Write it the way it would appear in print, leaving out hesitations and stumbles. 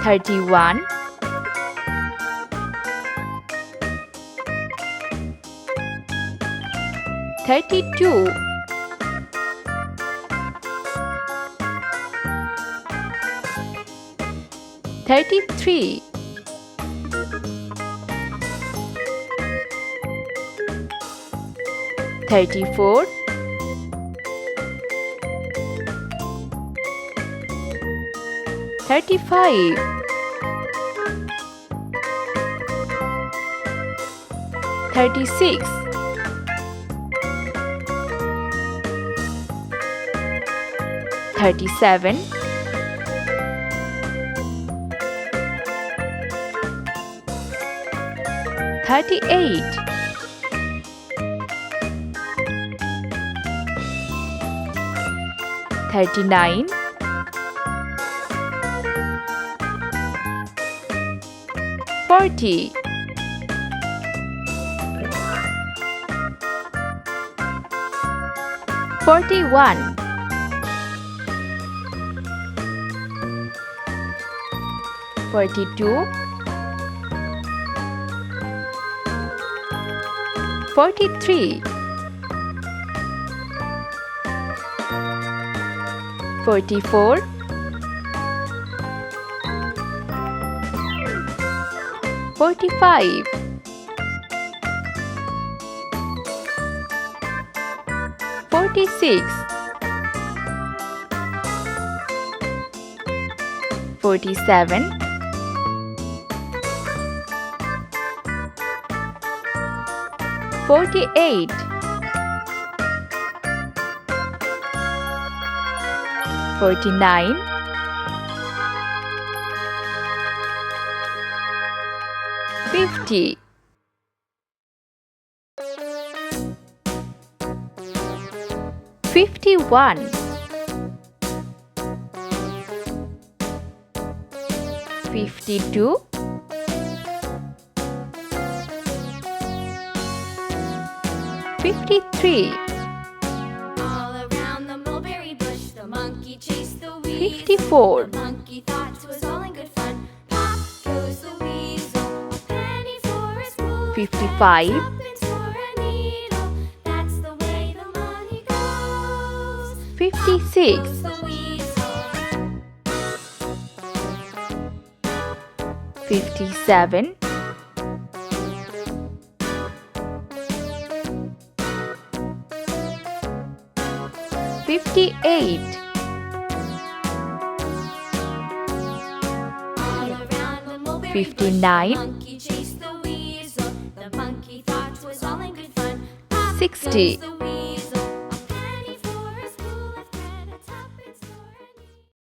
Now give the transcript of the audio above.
31, 32, 33, 34, 35, 36, 37, 38, 39, 40, 41, 42, 43, 44, 45, 46, 47, 48, 49, 50, 51, 52, 53, All around the mulberry bush, the monkey chased the weasel. 54, The monkey thought 'twas all in good fun. Pop goes the weasel, a penny for a spool. 55, And tuppence for a needle. That's the way the money goes. 56, Goes the weasel. 57, 58, All around the mulberry 59, bush, the monkey chased the weasel. The monkey thought 'twas all in good fun. Pop 60, goes the weasel.